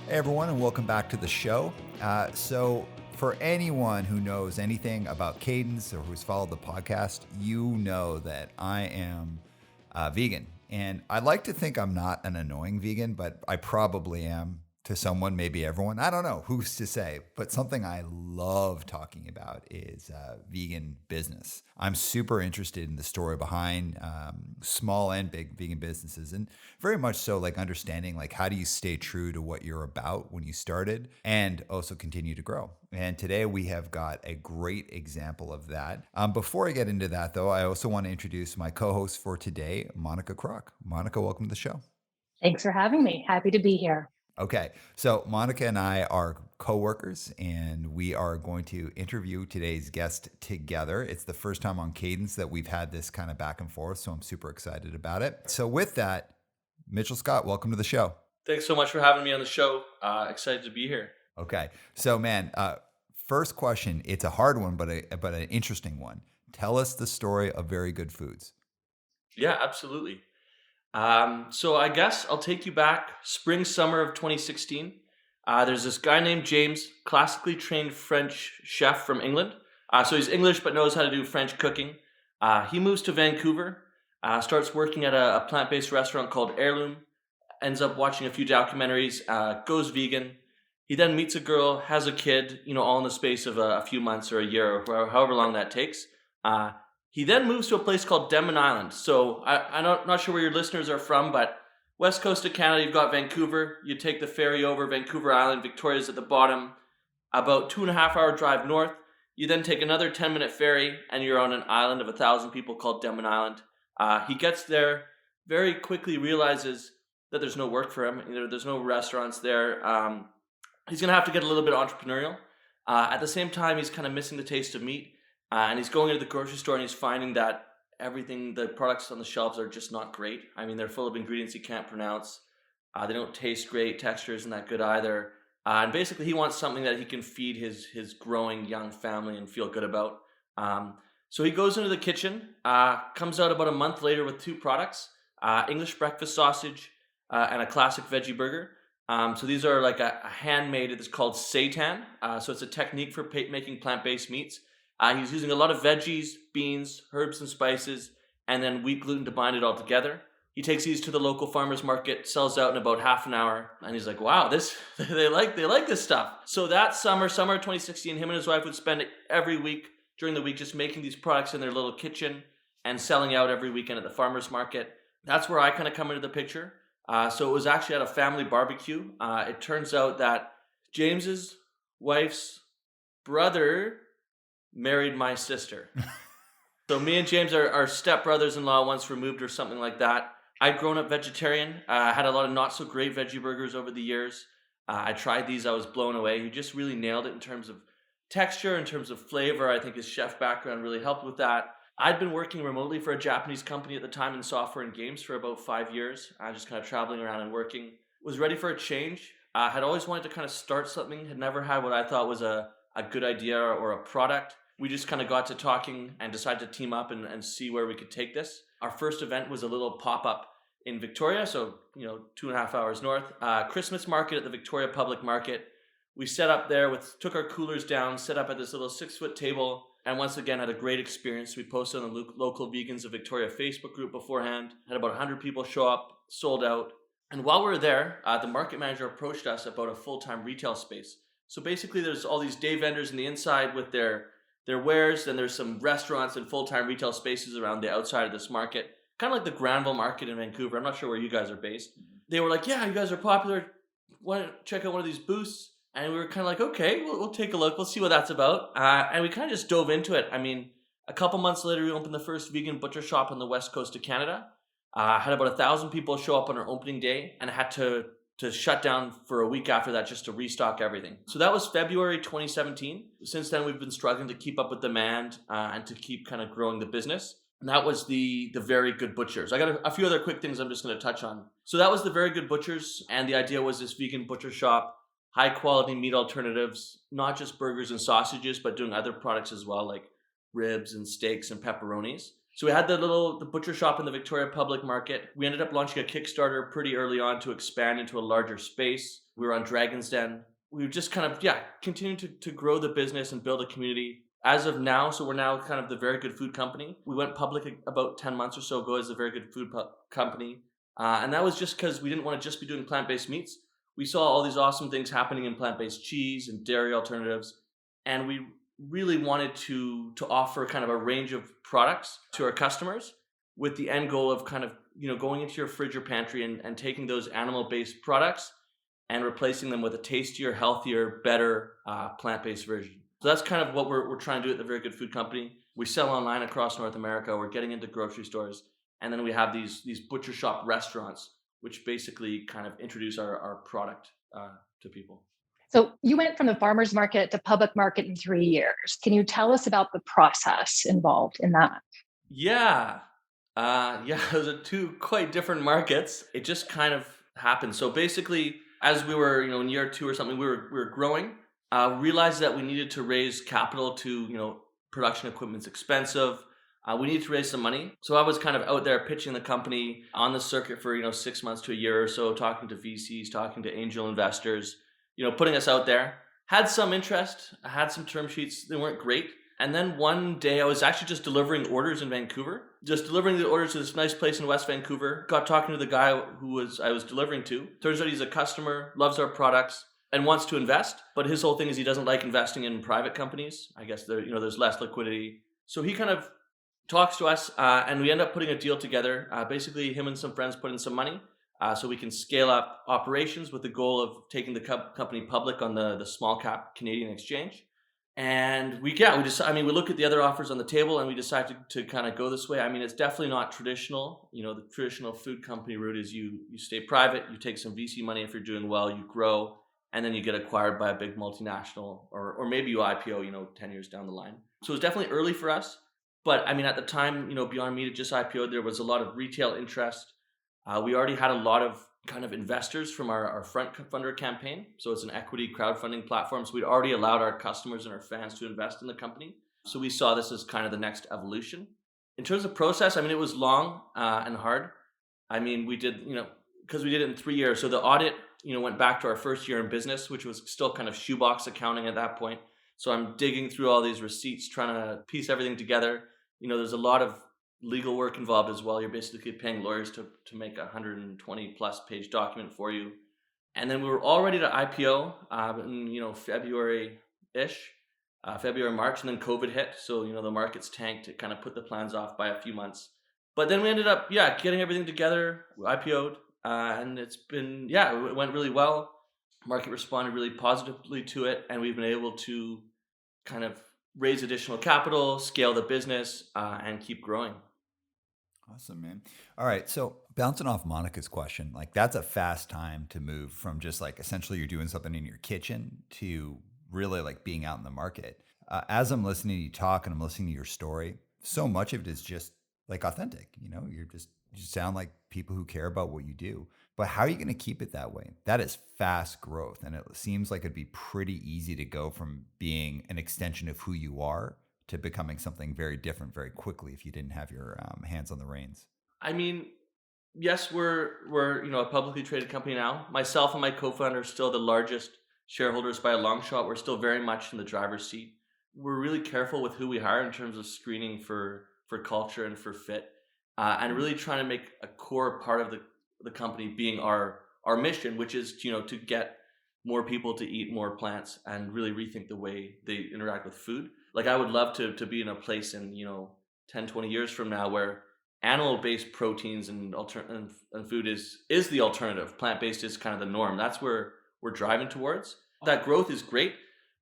Hey everyone, and welcome back to the show. So, for anyone who knows anything about Cadence or who's followed the podcast, you know that I am vegan. And I like to think I'm not an annoying vegan, but I probably am to someone, maybe everyone. I don't know, who's to say. But something I love talking about is vegan business. I'm super interested in the story behind small and big vegan businesses, and very much so like understanding like how do you stay true to what you're about when you started and also continue to grow. And today we have got a great example of that. Before I get into that though, I also want to introduce my co-host for today, Monica Krock. Monica, welcome to the show. Thanks for having me. Happy to be here. Okay, so Monica and I are coworkers, and we are going to interview today's guest together. It's the first time on Cadence that we've had this kind of back and forth, so I'm super excited about it. So, with that, Mitchell Scott, welcome to the show. Thanks so much for having me on the show. Excited to be here. Okay, so man, first question. It's a hard one, but an interesting one. Tell us the story of Very Good Foods. Yeah, absolutely. So I guess I'll take you back spring, summer of 2016. There's this guy named James, classically trained French chef from England. So he's English but knows how to do French cooking. He moves to Vancouver, starts working at a plant-based restaurant called Heirloom, ends up watching a few documentaries, goes vegan. He then meets a girl, has a kid, all in the space of a few months or a year or however long that takes. He then moves to a place called Denman Island. So I'm not sure where your listeners are from, but west coast of Canada, you've got Vancouver. You take the ferry over Vancouver Island. Victoria's at the bottom. About 2.5 hour drive north. You then take another 10-minute ferry, and you're on an island of 1,000 people called Denman Island. He gets there, very quickly realizes that there's no work for him. There's no restaurants there. He's going to have to get a little bit entrepreneurial. At the same time, he's kind of missing the taste of meat. And he's going into the grocery store and he's finding that the products on the shelves are just not great. I mean, they're full of ingredients he can't pronounce. They don't taste great. Texture isn't that good either. And basically, he wants something that he can feed his growing young family and feel good about. So he goes into the kitchen, comes out about a month later with two products, English breakfast sausage and a classic veggie burger. So these are like a handmade, it's called seitan. So it's a technique for making plant-based meats. He's using a lot of veggies, beans, herbs, and spices, and then wheat gluten to bind it all together. He takes these to the local farmer's market, sells out in about half an hour, and he's like, "Wow, they like this stuff." So that summer of 2016, him and his wife would spend every week during the week just making these products in their little kitchen and selling out every weekend at the farmer's market. That's where I kind of come into the picture. So it was actually at a family barbecue. It turns out that James's wife's brother married my sister. So me and James are step-brothers-in-law once removed or something like that. I'd grown up vegetarian. I had a lot of not-so-great veggie burgers over the years. I tried these. I was blown away. He just really nailed it in terms of texture, in terms of flavor. I think his chef background really helped with that. I'd been working remotely for a Japanese company at the time in software and games for about 5 years. I just kind of traveling around and working. Was ready for a change. Had always wanted to kind of start something. Had never had what I thought was a good idea or a product. We just kind of got to talking and decided to team up and see where we could take this. Our first event was a little pop-up in Victoria, so 2.5 hours north. Christmas market at the Victoria Public Market. We set up there, took our coolers down, set up at this little 6-foot table, and once again had a great experience. We posted on the local Vegans of Victoria Facebook group beforehand. Had about 100 people show up, sold out. And while we were there, the market manager approached us about a full-time retail space. So basically there's all these day vendors in the inside with their wares, then there's some restaurants and full-time retail spaces around the outside of this market, kind of like the Granville Market in Vancouver. I'm not sure where you guys are based. They were like, "Yeah, you guys are popular. Why don't check out one of these booths?" And we were kind of like, "Okay, we'll take a look. We'll see what that's about." And we kind of just dove into it. I mean, a couple months later, we opened the first vegan butcher shop on the west coast of Canada. Had about 1,000 people show up on our opening day, and had to shut down for a week after that just to restock everything. So that was February 2017. Since then, we've been struggling to keep up with demand and to keep kind of growing the business. And that was the Very Good Butchers. I got a few other quick things I'm just going to touch on. So that was the Very Good Butchers, and the idea was this vegan butcher shop, high quality meat alternatives, not just burgers and sausages, but doing other products as well, like ribs and steaks and pepperonis. So we had the butcher shop in the Victoria Public Market. We ended up launching a Kickstarter pretty early on to expand into a larger space. We were on Dragon's Den. We just kind of, continued to grow the business and build a community. As of now, so we're now kind of the Very Good Food Company. We went public about 10 months or so ago as the Very Good Food Company. And that was just because we didn't want to just be doing plant-based meats. We saw all these awesome things happening in plant-based cheese and dairy alternatives. And we really wanted to offer kind of a range of products to our customers with the end goal of kind of, going into your fridge or pantry and taking those animal-based products and replacing them with a tastier, healthier, better plant-based version. So that's kind of what we're trying to do at the Very Good Food Company. We sell online across North America. We're getting into grocery stores. And then we have these butcher shop restaurants, which basically kind of introduce our product to people. So you went from the farmer's market to public market in 3 years. Can you tell us about the process involved in that? Yeah. Those are two quite different markets. It just kind of happened. So basically, as we were, in year 2 or something, we were growing, realized that we needed to raise capital to, production equipment's expensive. We needed to raise some money. So I was kind of out there pitching the company on the circuit for, 6 months to a year or so, talking to VCs, talking to angel investors, putting us out there. Had some interest, I had some term sheets. They weren't great. And then one day I was actually just delivering orders in Vancouver, just delivering the orders to this nice place in West Vancouver. Got talking to the guy I was delivering to. Turns out he's a customer, loves our products, and wants to invest. But his whole thing is he doesn't like investing in private companies. I guess there's less liquidity. So he kind of talks to us, and we end up putting a deal together. Basically, him and some friends put in some money so we can scale up operations with the goal of taking the company public on the small cap Canadian exchange. And we look at the other offers on the table and we decided to kind of go this way. I mean, it's definitely not traditional. The traditional food company route is you stay private, you take some VC money if you're doing well, you grow, and then you get acquired by a big multinational, or maybe you IPO, 10 years down the line. So it was definitely early for us. But I mean, at the time, Beyond Meat had just IPO'd, there was a lot of retail interest. We already had a lot of kind of investors from our front funder campaign. So it's an equity crowdfunding platform. So we'd already allowed our customers and our fans to invest in the company. So we saw this as kind of the next evolution. In terms of process, I mean, it was long and hard. I mean, we did, because we did it in 3 years. So the audit, went back to our first year in business, which was still kind of shoebox accounting at that point. So I'm digging through all these receipts, trying to piece everything together. There's a lot of legal work involved as well. You're basically paying lawyers to make a 120 plus page document for you. And then we were all ready to IPO in, February-ish, February, March, and then COVID hit. So, the markets tanked. It kind of put the plans off by a few months. But then we ended up, getting everything together. We IPO'd and it's been, it went really well. Market responded really positively to it. And we've been able to kind of raise additional capital, scale the business, and keep growing. Awesome, man. All right. So bouncing off Monica's question, like that's a fast time to move from just like essentially you're doing something in your kitchen to really like being out in the market. As I'm listening to you talk and I'm listening to your story, so much of it is just like authentic. You sound like people who care about what you do. But how are you going to keep it that way? That is fast growth. And it seems like it'd be pretty easy to go from being an extension of who you are to becoming something very different very quickly if you didn't have your hands on the reins. I mean, yes, we're a publicly traded company now. Myself and my co-founder are still the largest shareholders by a long shot. We're still very much in the driver's seat. We're really careful with who we hire in terms of screening for culture and for fit, and really trying to make a core part of the company being our mission, which is to get more people to eat more plants and really rethink the way they interact with food. Like I would love to be in a place in 10, 20 years from now where animal-based proteins and food is the alternative. Plant-based is kind of the norm. That's where we're driving towards. That growth is great,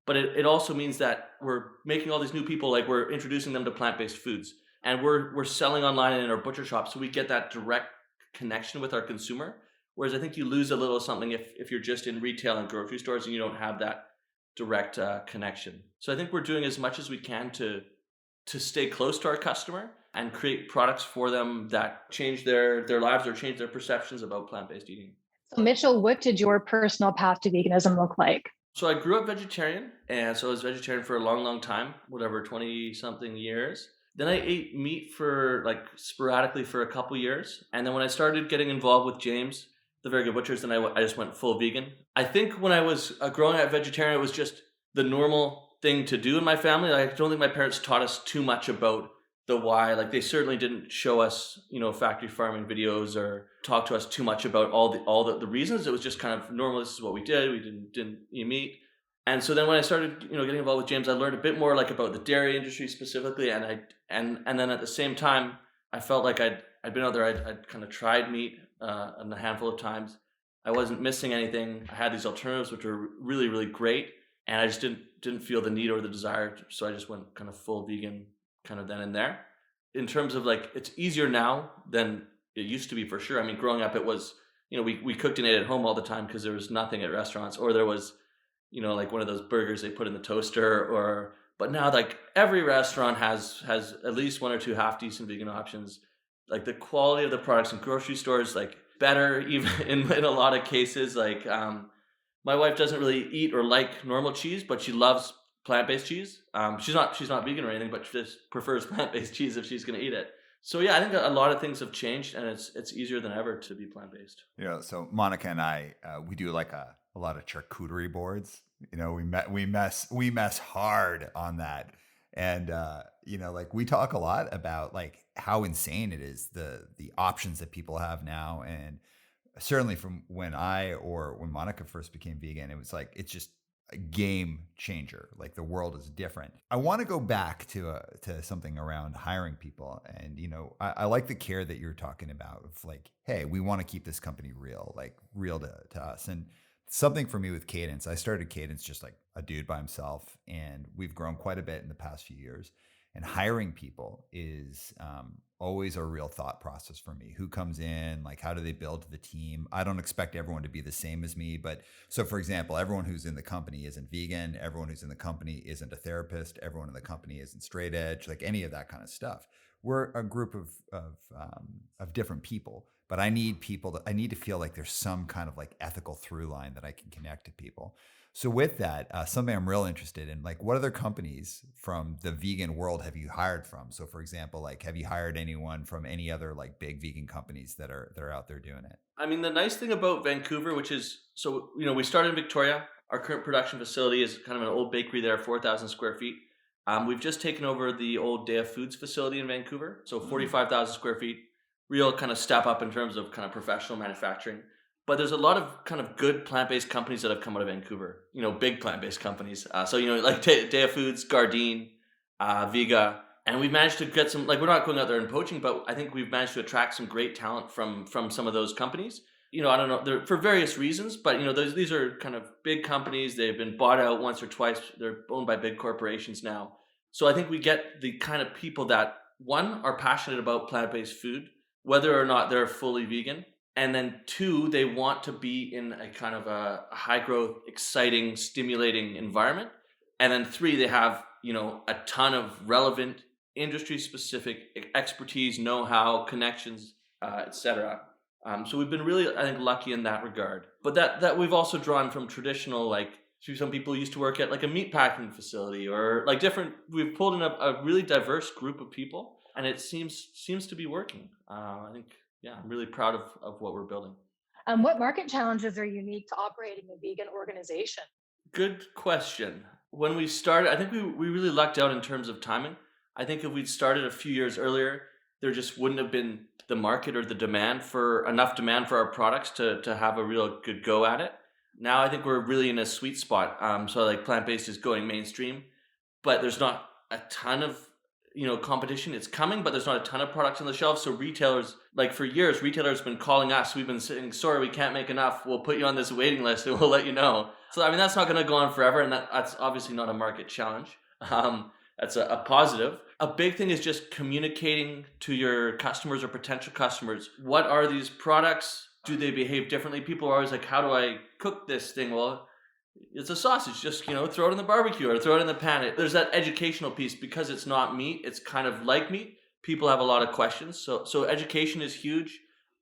but it also means that we're making all these new people, like we're introducing them to plant-based foods, and we're selling online and in our butcher shop, so we get that direct connection with our consumer. Whereas I think you lose a little something if you're just in retail and grocery stores and you don't have that direct connection. So I think we're doing as much as we can to stay close to our customer and create products for them that change their lives or change their perceptions about plant-based eating. So Mitchell, what did your personal path to veganism look like? So I grew up vegetarian, and so I was vegetarian for a long, long time, 20 something years. Then I ate meat for like sporadically for a couple years. And then when I started getting involved with James, the Very Good Butchers, then I just went full vegan. I think when I was growing up vegetarian, it was just the normal thing to do in my family. I don't think my parents taught us too much about the why. Like they certainly didn't show us, factory farming videos or talk to us too much about all the reasons. It was just kind of normal. This is what we did. We didn't eat meat. And so then when I started, getting involved with James, I learned a bit more like about the dairy industry specifically. And then at the same time, I felt like I'd been out there. I'd kind of tried meat a handful of times. I wasn't missing anything. I had these alternatives which were really, really great, and I just didn't feel the need or the desire. So I just went kind of full vegan, kind of then and there. In terms of like, it's easier now than it used to be for sure. I mean, growing up, it was we cooked and ate at home all the time because there was nothing at restaurants, or there was like one of those burgers they put in the toaster, but now like every restaurant has at least one or two half decent vegan options. Like the quality of the products in grocery stores, like better even in a lot of cases. Like my wife doesn't really eat or like normal cheese, but she loves plant-based cheese. She's not vegan or anything, but she just prefers plant-based cheese if she's going to eat it. So yeah, I think a lot of things have changed, and it's easier than ever to be plant-based. So Monica and I, we do like a lot of charcuterie boards. We mess hard on that. And, like we talk a lot about like how insane it is, the options that people have now. And certainly from when Monica first became vegan, it was like, it's just a game changer. Like the world is different. I want to go back to something around hiring people. And, I like the care that you're talking about of like, hey, we want to keep this company real to us. And something for me with Cadence, I started Cadence just like a dude by himself, and we've grown quite a bit in the past few years. And hiring people is always a real thought process for me. Who comes in, like how do they build the team? I don't expect everyone to be the same as me, but so for example, everyone who's in the company isn't vegan. Everyone who's in the company isn't a therapist. Everyone in the company isn't straight edge, like any of that kind of stuff. We're a group of different people. But I need to feel like there's some kind of like ethical through line that I can connect to people. So with that, something I'm real interested in, like what other companies from the vegan world have you hired from? So for example, like have you hired anyone from any other like big vegan companies that are out there doing it? I mean, the nice thing about Vancouver, which is, so, we started in Victoria. Our current production facility is kind of an old bakery there, 4,000 square feet. We've just taken over the old Day of Foods facility in Vancouver. So 45,000 square feet. Real kind of step up in terms of kind of professional manufacturing. But there's a lot of kind of good plant-based companies that have come out of Vancouver, big plant-based companies. Like Day of Foods, Gardein, Vega. And we've managed to get some, like we're not going out there and poaching, but I think we've managed to attract some great talent from some of those companies. I don't know, they're for various reasons, but these are kind of big companies. They've been bought out once or twice. They're owned by big corporations now. So I think we get the kind of people that, one, are passionate about plant-based food, whether or not they're fully vegan. And then two, they want to be in a kind of a high growth, exciting, stimulating environment. And then three, they have, a ton of relevant industry specific expertise, know-how, connections, etc. So we've been really, I think, lucky in that regard. But that we've also drawn from traditional, like some people used to work at like a meat packing facility or like we've pulled in a really diverse group of people. And it seems to be working. I think, I'm really proud of what we're building. What market challenges are unique to operating a vegan organization? Good question. When we started, I think we really lucked out in terms of timing. I think if we'd started a few years earlier, there just wouldn't have been the market or the enough demand for our products to have a real good go at it. Now I think we're really in a sweet spot. So like plant-based is going mainstream, but there's not a ton of competition. It's coming, but there's not a ton of products on the shelf. So retailers, like for years, retailers have been calling us. We've been saying, sorry, we can't make enough. We'll put you on this waiting list and we'll let you know. So, I mean, that's not going to go on forever. And that's obviously not a market challenge. That's a positive. A big thing is just communicating to your customers or potential customers. What are these products? Do they behave differently? People are always like, how do I cook this thing? Well, it's a sausage, just, throw it in the barbecue or throw it in the pan. There's that educational piece because it's not meat. It's kind of like meat. People have a lot of questions. So education is huge.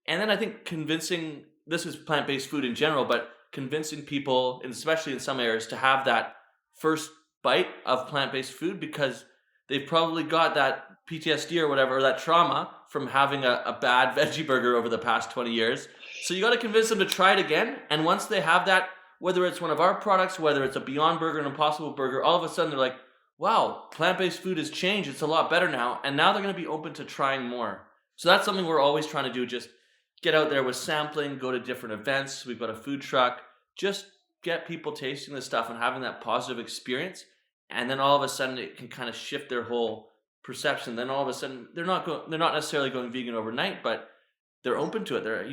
And then I think convincing, this is plant-based food in general, but convincing people, and especially in some areas, to have that first bite of plant-based food because they've probably got that PTSD or whatever, or that trauma from having a bad veggie burger over the past 20 years. So you got to convince them to try it again. And once they have that, whether it's one of our products, whether it's a Beyond Burger, an Impossible Burger, all of a sudden they're like, wow, plant-based food has changed. It's a lot better now. And now they're going to be open to trying more. So that's something we're always trying to do. Just get out there with sampling, go to different events. We've got a food truck. Just get people tasting this stuff and having that positive experience. And then all of a sudden it can kind of shift their whole perception. Then all of a sudden they're not necessarily going vegan overnight, but they're open to it. They're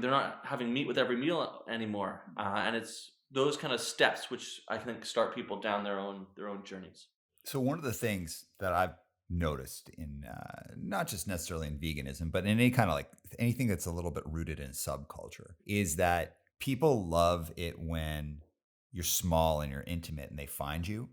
not having meat with every meal anymore. And it's those kind of steps which I think start people down their own journeys. So one of the things that I've noticed in not just necessarily in veganism, but in any kind of like anything that's a little bit rooted in subculture is that people love it when you're small and you're intimate and they find you,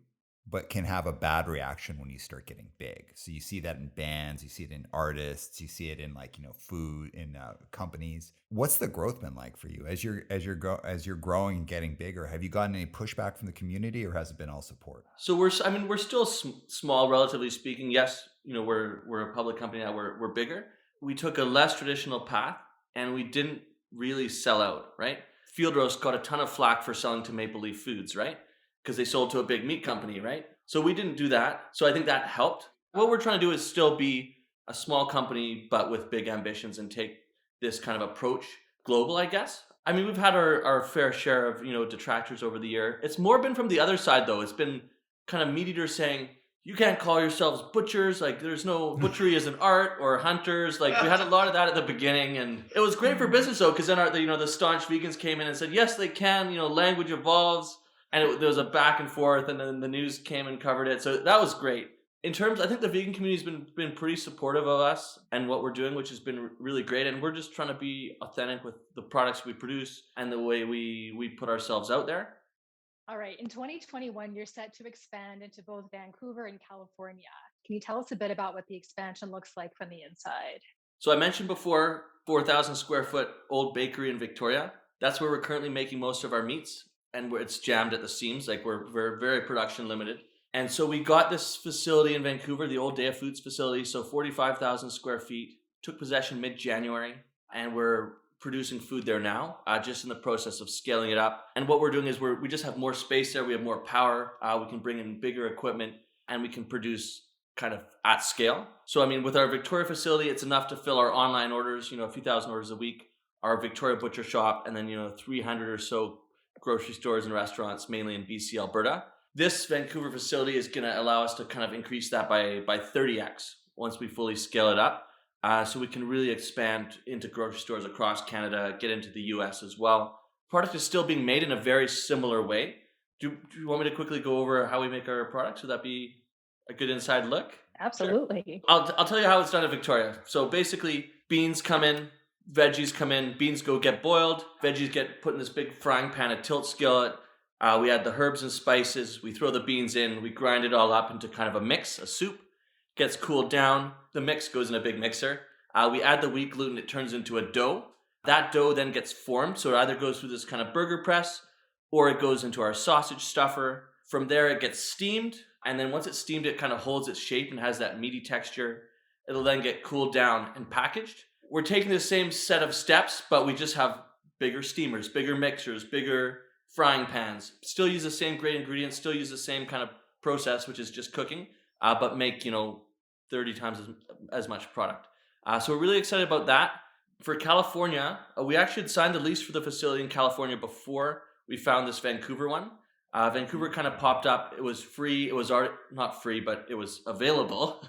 but can have a bad reaction when you start getting big. So you see that in bands, you see it in artists, you see it in like, food in companies. What's the growth been like for you as you're growing and getting bigger? Have you gotten any pushback from the community, or has it been all support? So we're still small, relatively speaking. Yes, we're a public company now. We're bigger. We took a less traditional path, and we didn't really sell out, right? Field Roast got a ton of flack for selling to Maple Leaf Foods, right? Because they sold to a big meat company, right? So we didn't do that. So I think that helped. What we're trying to do is still be a small company, but with big ambitions and take this kind of approach global, I guess. I mean, we've had our fair share of, detractors over the year. It's more been from the other side, though. It's been kind of meat eaters saying, you can't call yourselves butchers. Like, there's no butchery as an art, or hunters. Like, we had a lot of that at the beginning, and it was great for business, though, because then the staunch vegans came in and said, yes, they can. Language evolves, and there was a back and forth, and then the news came and covered it. So that was great. In terms, I think the vegan community's been pretty supportive of us and what we're doing, which has been really great. And we're just trying to be authentic with the products we produce and the way we put ourselves out there. All right. In 2021, you're set to expand into both Vancouver and California. Can you tell us a bit about what the expansion looks like from the inside? So I mentioned before, 4,000 square foot old bakery in Victoria. That's where we're currently making most of our meats, and where it's jammed at the seams. Like, we're very production limited. And so we got this facility in Vancouver, the old Day of Foods facility. So 45,000 square feet, took possession mid-January, and we're producing food there now, just in the process of scaling it up. And what we're doing is we just have more space there. We have more power. We can bring in bigger equipment, and we can produce kind of at scale. So, I mean, with our Victoria facility, it's enough to fill our online orders, a few thousand orders a week, our Victoria butcher shop, and then, 300 or so grocery stores and restaurants, mainly in BC, Alberta. This Vancouver facility is going to allow us to kind of increase that by 30x once we fully scale it up. So we can really expand into grocery stores across Canada, get into the US as well. Product is still being made in a very similar way. Do you want me to quickly go over how we make our products? Would that be a good inside look? Absolutely. Sure. I'll tell you how it's done in Victoria. So basically, beans come in, veggies come in, beans go get boiled, veggies get put in this big frying pan, a tilt skillet. We add the herbs and spices, we throw the beans in, we grind it all up into kind of a mix, a soup, gets cooled down, the mix goes in a big mixer. We add the wheat gluten, it turns into a dough. That dough then gets formed, so it either goes through this kind of burger press, or it goes into our sausage stuffer. From there it gets steamed, and then once it's steamed, it kind of holds its shape and has that meaty texture. It'll then get cooled down and packaged. We're taking the same set of steps, but we just have bigger steamers, bigger mixers, bigger frying pans. Still use the same great ingredients, still use the same kind of process, which is just cooking, but make 30 times as much product. So we're really excited about that. For California, we actually had signed the lease for the facility in California before we found this Vancouver one. Vancouver kind of popped up. It was free. It was not free, but it was available.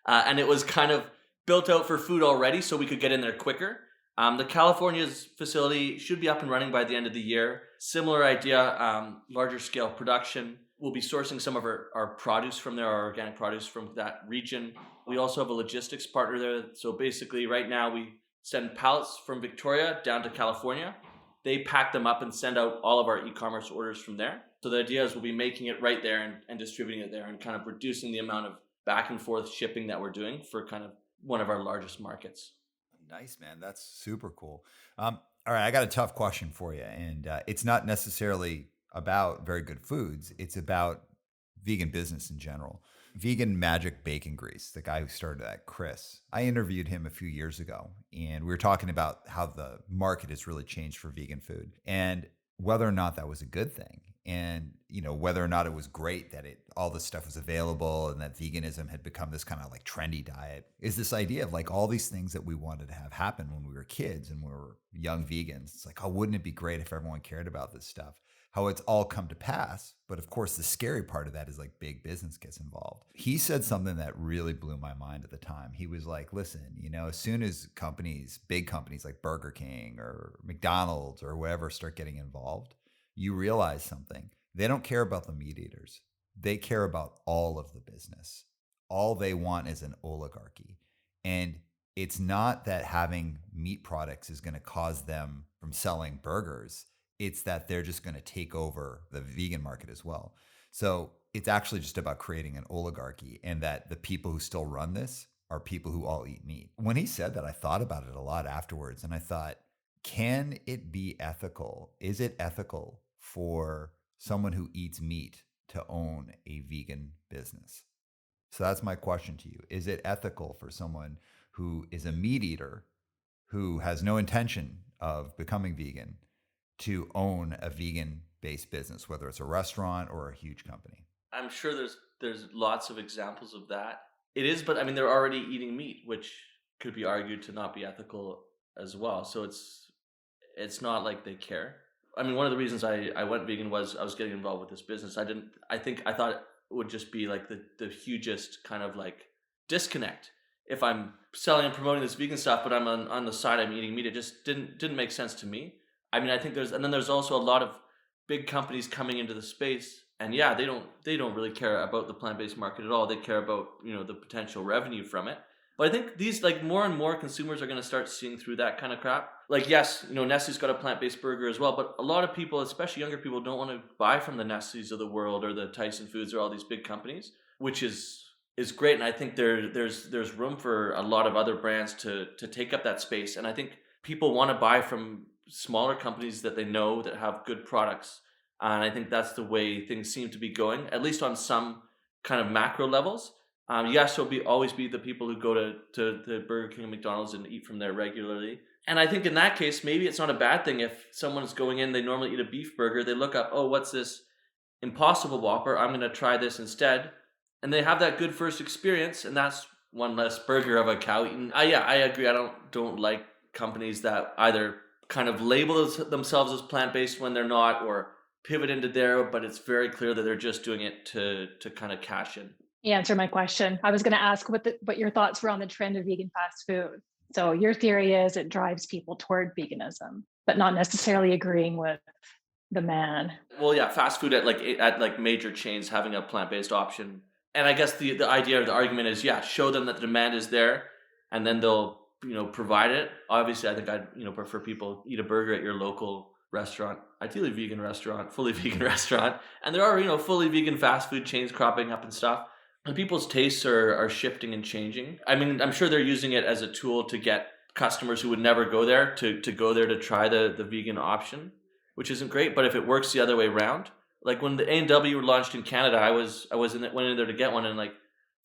And it was kind of built out for food already, so we could get in there quicker. The California's facility should be up and running by the end of the year. Similar idea, larger scale production. We'll be sourcing some of our produce from there, our organic produce from that region. We also have a logistics partner there. So basically right now we send pallets from Victoria down to California. They pack them up and send out all of our e-commerce orders from there. So the idea is we'll be making it right there and distributing it there and kind of reducing the amount of back and forth shipping that we're doing for kind of one of our largest markets. Nice, man. That's super cool. All right, I got a tough question for you. And it's not necessarily about very good foods. It's about vegan business in general. Vegan Magic Bacon Grease, the guy who started that, Chris. I interviewed him a few years ago, and we were talking about how the market has really changed for vegan food and whether or not that was a good thing. And, whether or not it was great that all this stuff was available and that veganism had become this kind of like trendy diet, is this idea of like all these things that we wanted to have happen when we were kids and we were young vegans. It's like, oh, wouldn't it be great if everyone cared about this stuff? How it's all come to pass. But of course, the scary part of that is like big business gets involved. He said something that really blew my mind at the time. He was like, listen, as soon as big companies like Burger King or McDonald's or whoever start getting involved, you realize something. They don't care about the meat eaters. They care about all of the business. All they want is an oligarchy. And it's not that having meat products is going to cause them from selling burgers. It's that they're just going to take over the vegan market as well. So it's actually just about creating an oligarchy, and that the people who still run this are people who all eat meat. When he said that, I thought about it a lot afterwards, and I thought, can it be ethical? Is it ethical for someone who eats meat to own a vegan business? So that's my question to you. Is it ethical for someone who is a meat eater, who has no intention of becoming vegan, to own a vegan-based business, whether it's a restaurant or a huge company? I'm sure there's lots of examples of that. It is, but I mean, they're already eating meat, which could be argued to not be ethical as well. So it's not like they care. I mean, one of the reasons I went vegan was I was getting involved with this business. I thought it would just be like the hugest kind of like disconnect. If I'm selling and promoting this vegan stuff, but I'm on the side, I'm eating meat, it just didn't make sense to me. I mean, I think there's also a lot of big companies coming into the space, and yeah, they don't really care about the plant-based market at all. They care about, the potential revenue from it. But I think these, like, more and more consumers are going to start seeing through that kind of crap. Like, yes, Nestle's got a plant-based burger as well, but a lot of people, especially younger people, don't want to buy from the Nestle's of the world or the Tyson Foods or all these big companies, which is great. And I think there's room for a lot of other brands to take up that space. And I think people want to buy from smaller companies that they know that have good products. And I think that's the way things seem to be going, at least on some kind of macro levels. Yes, there'll always be the people who go to the Burger King and McDonald's and eat from there regularly. And I think in that case, maybe it's not a bad thing if someone's going in, they normally eat a beef burger, they look up, oh, what's this Impossible Whopper? I'm going to try this instead. And they have that good first experience, and that's one less burger of a cow eaten. I agree. I don't like companies that either kind of label themselves as plant-based when they're not, or pivot into there, but it's very clear that they're just doing it to kind of cash in. You answered my question. I was going to ask what your thoughts were on the trend of vegan fast food. So your theory is it drives people toward veganism, but not necessarily agreeing with the man. Well, yeah, fast food at major chains having a plant-based option. And I guess the idea or the argument is, yeah, show them that the demand is there, and then they'll provide it. Obviously, I think I'd prefer people eat a burger at your local restaurant, ideally vegan restaurant, fully vegan restaurant. And there are fully vegan fast food chains cropping up and stuff. And people's tastes are shifting and changing. I mean, I'm sure they're using it as a tool to get customers who would never go there to go there to try the vegan option, which isn't great. But if it works the other way around, like when the A&W were launched in Canada, I went in there to get one, and like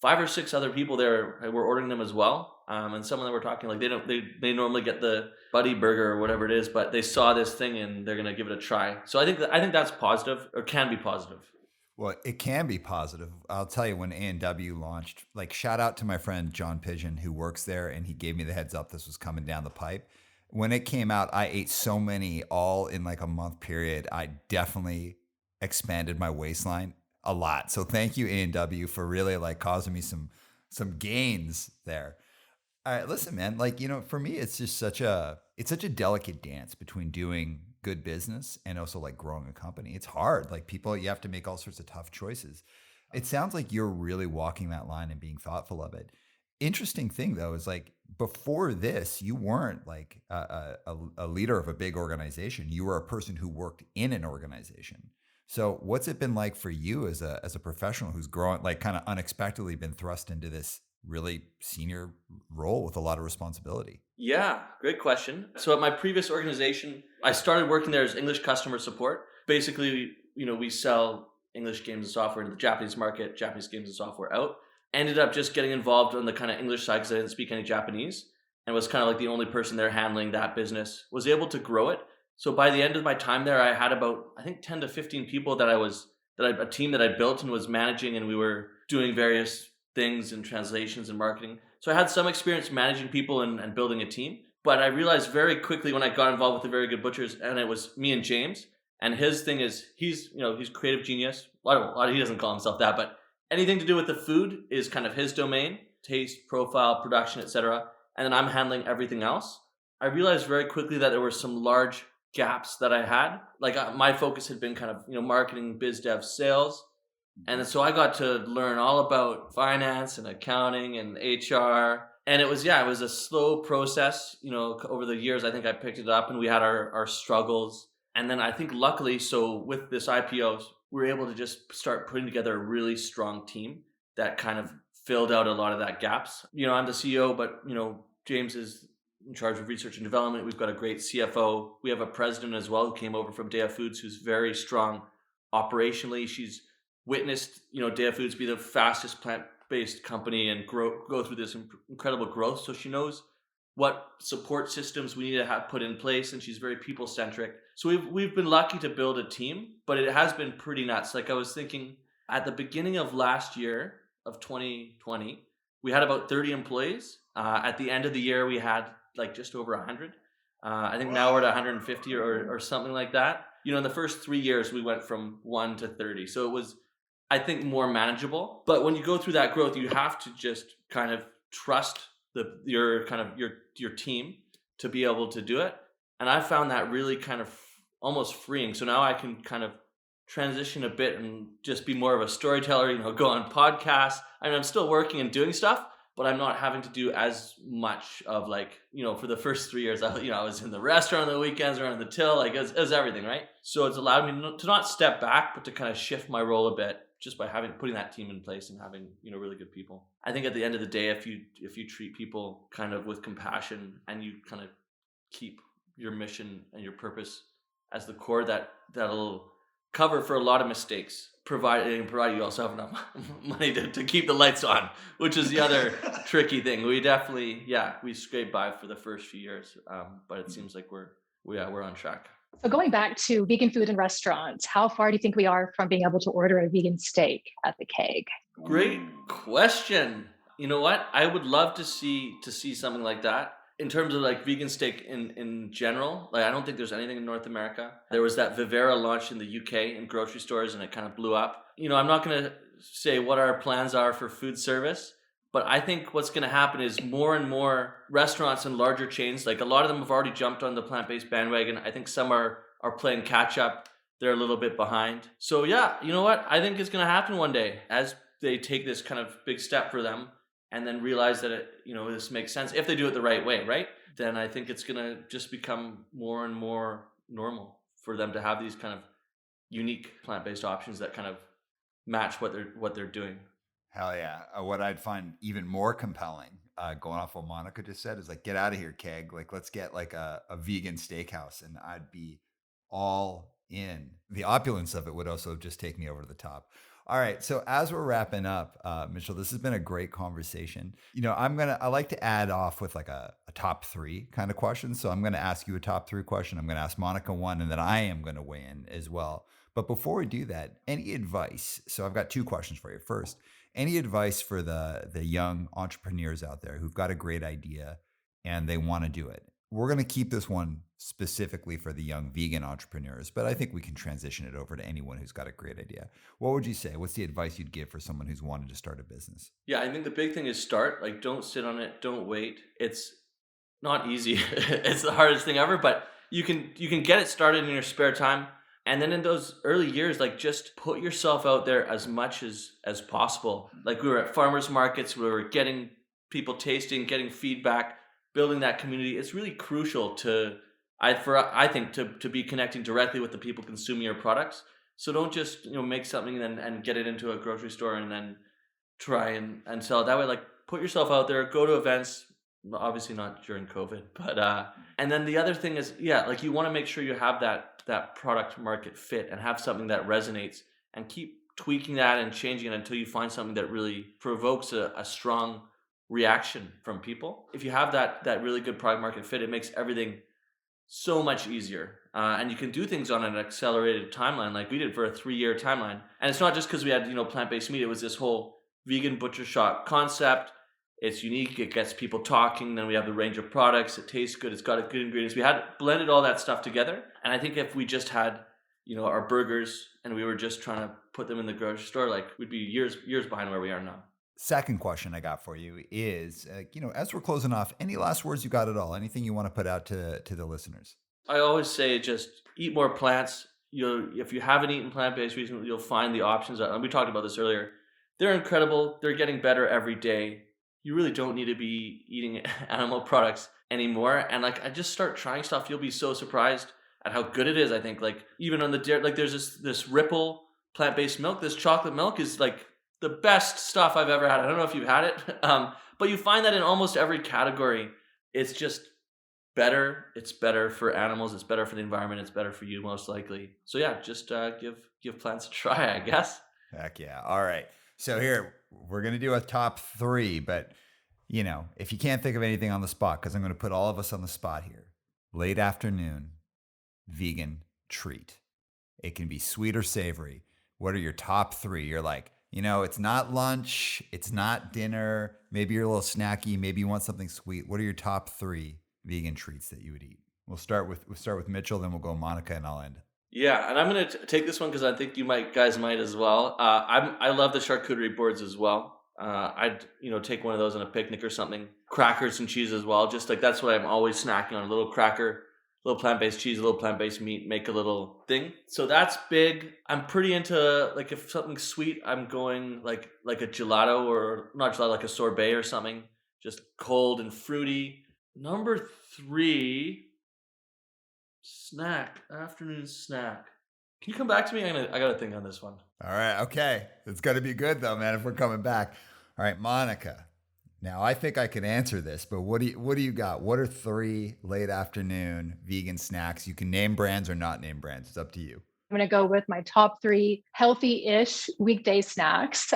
5 or 6 other people there were ordering them as well. And some of them were talking like they normally get the Buddy Burger or whatever it is, but they saw this thing and they're gonna give it a try. So I think that's positive, or can be positive. Well, it can be positive. I'll tell you, when A&W launched, like, shout out to my friend John Pigeon who works there, and he gave me the heads up this was coming down the pipe. When it came out, I ate so many all in like a month period. I definitely expanded my waistline a lot. So thank you, A&W, for really like causing me some gains there. All right, listen, man, like, for me, it's just such a delicate dance between doing good business and also like growing a company. It's hard. Like, you have to make all sorts of tough choices. It sounds like you're really walking that line and being thoughtful of it. Interesting thing though, is like, before this, you weren't like a leader of a big organization. You were a person who worked in an organization. So what's it been like for you as a professional who's growing, like, kind of unexpectedly been thrust into this really senior role with a lot of responsibility? Yeah, great question. So at my previous organization, I started working there as English customer support. Basically, we sell English games and software into the Japanese market, Japanese games and software out. Ended up just getting involved on the kind of English side because I didn't speak any Japanese and was kind of like the only person there handling that business. Was able to grow it. So by the end of my time there, I had about, I think, 10 to 15 people a team that I built and was managing, and we were doing various things and translations and marketing. So I had some experience managing people and building a team. But I realized very quickly when I got involved with the Very Good Butchers, and it was me and James, and his thing is he's creative genius. He doesn't call himself that, but anything to do with the food is kind of his domain, taste, profile, production, etc. And then I'm handling everything else. I realized very quickly that there were some large gaps that I had. Like my focus had been kind of, marketing, biz dev, sales. And so I got to learn all about finance and accounting and HR. And it was a slow process, over the years. I think I picked it up and we had our struggles. And then I think luckily, so with this IPO, we were able to just start putting together a really strong team that kind of filled out a lot of that gaps. I'm the CEO, but, James is in charge of research and development. We've got a great CFO. We have a president as well who came over from Dea Foods, who's very strong operationally. She's witnessed, Dea Foods be the fastest plant-based company and go through this incredible growth. So she knows what support systems we need to have put in place, and she's very people-centric. So we've been lucky to build a team, but it has been pretty nuts. Like I was thinking at the beginning of last year of 2020, we had about 30 employees. At the end of the year, we had like just over 100. I think now we're at 150 or something like that. In the first 3 years, we went from 1 to 30. So it was, I think, more manageable. But when you go through that growth, you have to just kind of trust your team to be able to do it. And I found that really kind of almost freeing. So now I can kind of transition a bit and just be more of a storyteller, go on podcasts. I mean, I'm still working and doing stuff, but I'm not having to do as much of for the first 3 years, I was in the restaurant on the weekends, around the till, it was everything, right? So it's allowed me to not step back, but to kind of shift my role a bit just by putting that team in place and having, really good people. I think at the end of the day, if you treat people kind of with compassion and you kind of keep your mission and your purpose as the core, that'll cover for a lot of mistakes, provided you also have enough money to keep the lights on, which is the other tricky thing. We definitely, we scraped by for the first few years, but it seems like we're on track. So going back to vegan food in restaurants, how far do you think we are from being able to order a vegan steak at the keg? Great question. You know what? I would love to see something like that. In terms of vegan steak in general, I don't think there's anything in North America. There was that Vivera launch in the UK in grocery stores and it kind of blew up. I'm not going to say what our plans are for food service, but I think what's going to happen is more and more restaurants and larger chains, a lot of them have already jumped on the plant-based bandwagon. I think some are playing catch up. They're a little bit behind. So you know what? I think it's going to happen one day as they take this kind of big step for them and then realize that this makes sense. If they do it the right way, right? Then I think it's going to just become more and more normal for them to have these kind of unique plant-based options that kind of match what they're doing. Hell yeah. What I'd find even more compelling, going off what Monica just said, is get out of here, keg. Let's get a vegan steakhouse, and I'd be all in. The opulence of it would also just take me over the top. All right. So as we're wrapping up, Mitchell, this has been a great conversation. I like to add off with a top three kind of question. So I'm going to ask you a top three question. I'm going to ask Monica one, and then I am going to weigh in as well. But before we do that, any advice? So I've got two questions for you. First, any advice for the young entrepreneurs out there who've got a great idea and they want to do it? We're going to keep this one specifically for the young vegan entrepreneurs, but I think we can transition it over to anyone who's got a great idea. What would you say? What's the advice you'd give for someone who's wanted to start a business? Yeah, I think the big thing is start. Don't sit on it. Don't wait. It's not easy. It's the hardest thing ever, but you can get it started in your spare time. And then in those early years, just put yourself out there as much as possible. We were at farmers markets, we were getting people tasting, getting feedback, building that community. It's really crucial I think to be connecting directly with the people consuming your products. So don't just make something and get it into a grocery store and then try and sell it that way. Put yourself out there, go to events. Obviously not during COVID, but and then the other thing is you want to make sure you have that product market fit and have something that resonates, and keep tweaking that and changing it until you find something that really provokes a strong reaction from people. If you have that really good product market fit, it makes everything so much easier. And you can do things on an accelerated timeline like we did for a 3-year timeline. And it's not just because we had, plant-based meat. It was this whole vegan butcher shop concept. It's unique. It gets people talking. Then we have the range of products. It tastes good. It's got good ingredients. We had blended all that stuff together. And I think if we just had, our burgers and we were just trying to put them in the grocery store, like we'd be years behind where we are now. Second question I got for you is, as we're closing off, any last words you got at all? Anything you want to put out to the listeners? I always say just eat more plants. If you haven't eaten plant-based recently, you'll find the options. And we talked about this earlier. They're incredible. They're getting better every day. You really don't need to be eating animal products anymore. And I just start trying stuff. You'll be so surprised at how good it is. I think even on the dairy, there's this Ripple plant-based milk. This chocolate milk is the best stuff I've ever had. I don't know if you've had it, but you find that in almost every category. It's just better. It's better for animals. It's better for the environment. It's better for you, most likely. So yeah, just give plants a try, I guess. Heck yeah. All right. So here, we're going to do a top 3, but if you can't think of anything on the spot, because I'm going to put all of us on the spot here. Late afternoon, vegan treat. It can be sweet or savory. What are your top 3? You're like, it's not lunch, it's not dinner. Maybe you're a little snacky. Maybe you want something sweet. What are your top 3 vegan treats that you would eat? We'll start with Mitchell, then we'll go Monica, and I'll end. Yeah, and I'm going to take this one because I think you guys might as well. I love the charcuterie boards as well. I'd take one of those on a picnic or something. Crackers and cheese as well. Just that's what I'm always snacking on. A little cracker, a little plant-based cheese, a little plant-based meat, make a little thing. So that's big. I'm pretty into if something's sweet, I'm going like a gelato, or not gelato, like a sorbet or something. Just cold and fruity. Number 3, afternoon snack. Can you come back to me? I got to think on this one. All right. Okay. It's got to be good though, man, if we're coming back. All right, Monica. Now I think I can answer this, but what do you got? What are 3 late afternoon vegan snacks? You can name brands or not name brands. It's up to you. I'm going to go with my top 3 healthy-ish weekday snacks.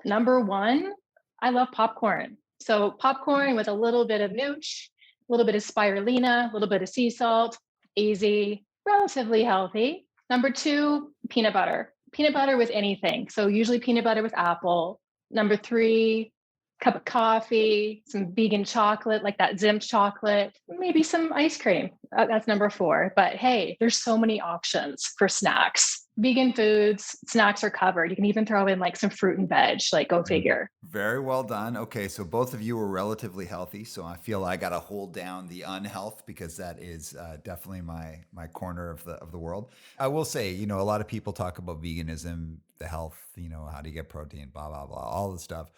Number 1, I love popcorn. So popcorn with a little bit of nooch, a little bit of spirulina, a little bit of sea salt, easy, relatively healthy. Number 2, peanut butter. Peanut butter with anything. So usually peanut butter with apple. Number 3, cup of coffee, some vegan chocolate, like that Zimt chocolate, maybe some ice cream. That's number 4. But hey, there's so many options for snacks. Vegan foods, snacks are covered. You can even throw in some fruit and veg, go figure. Very well done. Okay, so both of you were relatively healthy, so I feel I got to hold down the unhealth because that is definitely my corner of the world. I will say, a lot of people talk about veganism, the health, how do you get protein, blah, blah, blah, all the stuff.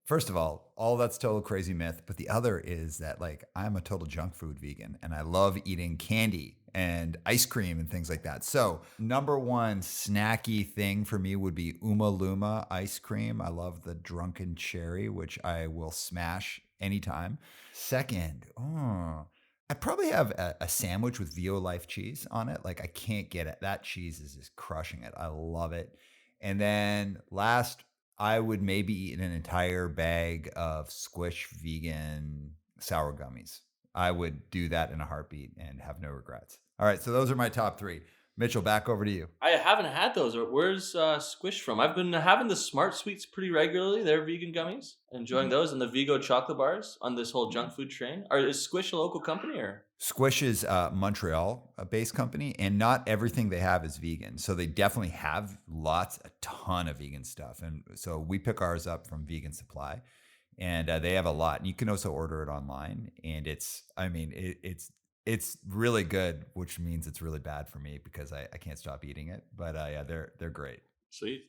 First of all that's total crazy myth. But the other is that I'm a total junk food vegan and I love eating candy and ice cream and things like that. So number 1 snacky thing for me would be Uma Luma ice cream. I love the drunken cherry, which I will smash anytime. Second, I'd probably have a sandwich with Vio Life cheese on it. I can't get it. That cheese is just crushing it. I love it. And then last, I would maybe eat an entire bag of Squish vegan sour gummies. I would do that in a heartbeat and have no regrets. All right, so those are my top 3. Mitchell, back over to you. I haven't had those. Where's Squish from? I've been having the Smart Sweets pretty regularly. They're vegan gummies. Enjoying those, and the Vigo chocolate bars on this whole junk food train. Is Squish a local company or? Squish is a Montreal-based company, and not everything they have is vegan. So they definitely have a ton of vegan stuff. And so we pick ours up from Vegan Supply, and they have a lot. And you can also order it online, and it's really good, which means it's really bad for me because I can't stop eating it. But yeah, they're great. Sweet.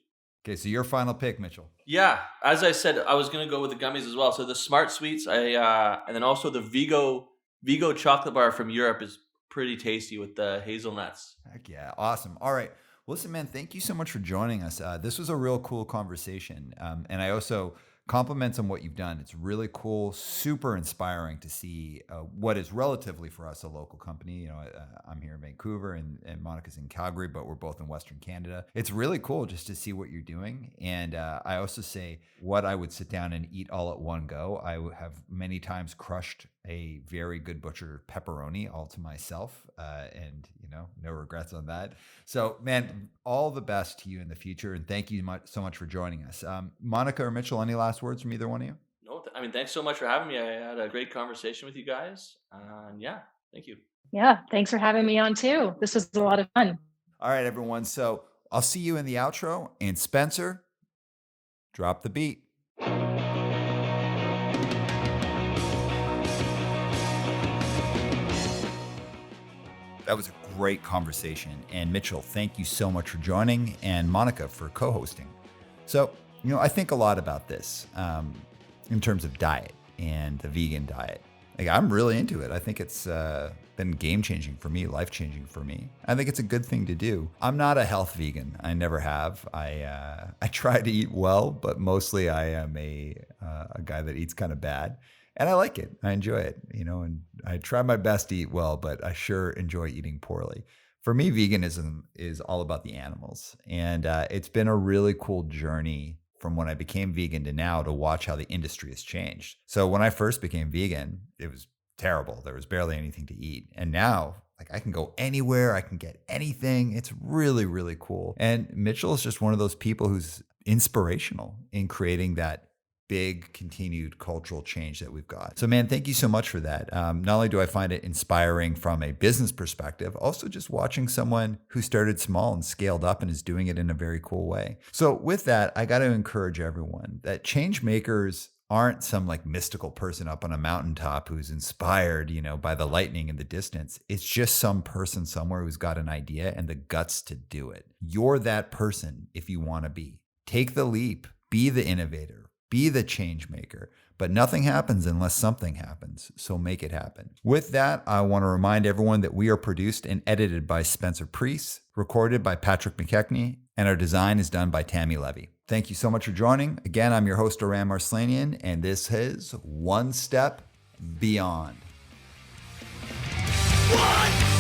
Okay, so your final pick, Mitchell. Yeah, as I said, I was gonna go with the gummies as well. So the Smart Sweets, and then also the Vigo chocolate bar from Europe is pretty tasty with the hazelnuts. Heck yeah, awesome. All right, listen, man, thank you so much for joining us. This was a real cool conversation, and I also compliments on what you've done. It's really cool, super inspiring to see what is relatively for us a local company. You know, I'm here in Vancouver and Monica's in Calgary, but we're both in Western Canada. It's really cool just to see what you're doing. And I also say what I would sit down and eat all at one go. I have many times crushed a very good butcher pepperoni all to myself, and no regrets on that. So, man, all the best to you in the future, and thank you so much for joining us. Monica or Mitchell, any last words from either one of you? No, I mean, thanks so much for having me. I had a great conversation with you guys, and yeah, thank you. Yeah, thanks for having me on too. This was a lot of fun. All right, everyone. So I'll see you in the outro, and Spencer, drop the beat. That was a great conversation. And Mitchell, thank you so much for joining, and Monica for co-hosting. So, I think a lot about this in terms of diet and the vegan diet. Like, I'm really into it. I think it's been game-changing for me, life-changing for me. I think it's a good thing to do. I'm not a health vegan. I never have. I try to eat well, but mostly I am a guy that eats kind of bad. And I like it. I enjoy it, and I try my best to eat well, but I sure enjoy eating poorly. For me, veganism is all about the animals. And it's been a really cool journey from when I became vegan to now to watch how the industry has changed. So when I first became vegan, it was terrible. There was barely anything to eat. And now, like, I can go anywhere, I can get anything. It's really, really cool. And Mitchell is just one of those people who's inspirational in creating that big continued cultural change that we've got. So, man, thank you so much for that. Not only do I find it inspiring from a business perspective, also just watching someone who started small and scaled up and is doing it in a very cool way. So with that, I got to encourage everyone that change makers aren't some like mystical person up on a mountaintop who's inspired, by the lightning in the distance. It's just some person somewhere who's got an idea and the guts to do it. You're that person if you want to be. Take the leap, be the innovator, be the change maker, but nothing happens unless something happens. So make it happen. With that, I want to remind everyone that we are produced and edited by Spencer Priest, recorded by Patrick McKechnie, and our design is done by Tammy Levy. Thank you so much for joining. Again, I'm your host, Aram Arslanian, and this is One Step Beyond. One